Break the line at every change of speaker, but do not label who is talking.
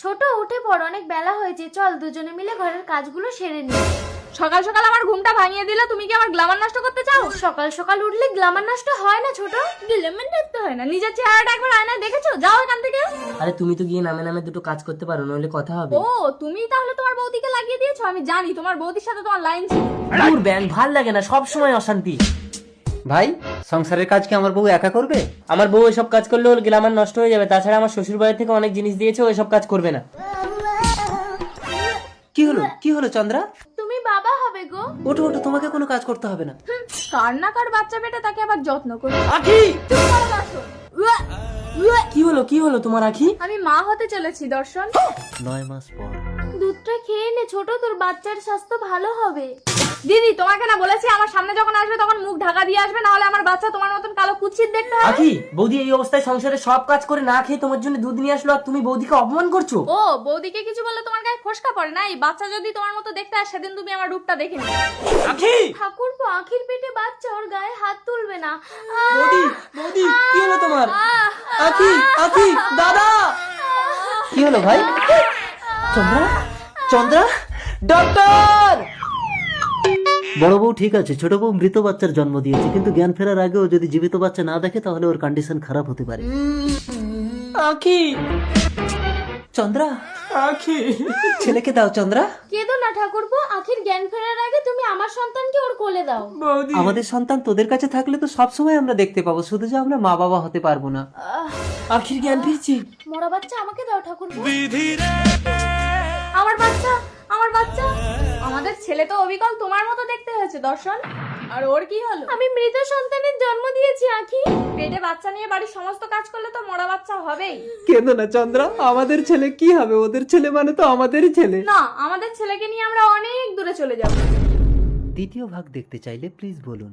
ছোট উঠে পড়, অনেক বেলা হয়েছে, চল দুজনে মিলে ঘরের কাজগুলো সেরে নি।
সকাল সকাল আমার ঘুমটা ভাঙিয়ে দিলে, তুমি কি আমার গ্ল্যামার নষ্ট করতে চাও?
সকাল সকাল উঠলে গ্ল্যামার নষ্ট হয় না ছোট।
গ্ল্যামার দেখতে হয় না, নিজের চেহারাটা একবার আয়নায় দেখেছো? যাও এখান থেকে।
আরে তুমি তো গিয়ে নামে নামে দুটো কাজ করতে পারো, নইলে কথা হবে।
ও তুমি তাহলে তোমার বৌদিকে লাগিয়ে দিয়েছো? আমি জানি তোমার বৌদির সাথে তোমার লাইন ছিল।
দূর ব্যাং, ভাল লাগে না, সব সময় অশান্তি।
ভাই, সংসারের কাজ কি আমার বউ একা করবে?
আমার বউ এসব কাজ করলে ওর গ্ল্যামার নষ্ট হয়ে যাবে। তাছাড়া আমার শ্বশুর বাড়ি থেকে অনেক জিনিস দিয়েছে, ও এসব কাজ করবে না।
কি হলো চন্দ্রা?
তুমি বাবা হবে গো।
ওঠো ওঠো, তোমাকে কোনো কাজ করতে হবে না।
কার না কার বাচ্চা পেটে, তাকে আবার যত্ন করি।
আখি,
চুপ করো দর্শন।
কি হলো তোমার আখি?
আমি মা হতে চলেছি দর্শন।
9 মাস পর।
দুধটা খেয়ে নে ছোট, তোর বাচ্চার স্বাস্থ্য ভালো হবে।
দিদি তোমাকে না বলেছি আমার সামনে যখন আসবে তখন মুখ ঢাকা দিয়ে আসবে, না হলে আমার বাচ্চা তোমার মতন কালো কুচ্ছিত দেখতে হবে।
আখি, বৌদি এই অবস্থায় সংসারে সব কাজ করে না খেয়ে তোমার জন্য দুধ নিয়ে আসলো, আর তুমি বৌদিকে অপমান করছো।
ও বৌদিকে কিছু বললে তোমার গায়ে ফোসকা পড়ে না? এই বাচ্চা যদি তোমার মতো দেখতে হয়, সেদিন তুমি আমার রূপটা দেখে নিও।
আখি,
ঠাকুরপো, আখির পেটে বাচ্চা, ওর গায়ে হাত তুলবে না।
বৌদি কি হলো তোমার? আখি, দাদা।
কি হলো ভাই? চন্দ্রা,
ডক্টর!
বড় বউ ঠিক আছে, ছোট বউ মৃত বাচ্চার জন্ম দিয়েছে, কিন্তু জ্ঞান ফেরার আগেও যদি জীবিত বাচ্চা না দেখে তাহলে ওর কন্ডিশন খারাপ হতে পারে।
আখি,
চন্দ্রা,
আখি,
ছেলেকে দাও চন্দ্রা।
কেঁদো না ঠাকুরপো, আখির জ্ঞান ফেরার আগে তুমি আমার সন্তানকে ওর কোলে দাও।
বৌদি।
আমাদের সন্তান তোদের কাছে থাকলে তো সবসময় আমরা দেখতে পাবো, শুধু যে আমরা মা বাবা হতে পারবো না।
আখির জ্ঞান ফিরছি।
মরা বাচ্চা আমাকে দাও ঠাকুরপো।
আমার বাচ্চা, আমার বাচ্চা। আমাদের ছেলে তো অবিকল তোমার মতো দেখতে হয়েছে দর্শন। আর ওর কি হলো?
আমি মৃত সন্তানের জন্ম দিয়েছি আখি।
পেটে বাচ্চা নিয়ে বাড়ির সমস্ত কাজ করলে তো মরা বাচ্চা হবেই।
কেঁদো না চন্দ্রা, আমাদের ছেলে কি হবে? ওদের ছেলে মানে তো আমাদেরই ছেলে।
না, আমাদের ছেলেকে নিয়ে আমরা অনেক দূরে চলে যাব।
দ্বিতীয় ভাগ দেখতে চাইলে প্লিজ বলুন।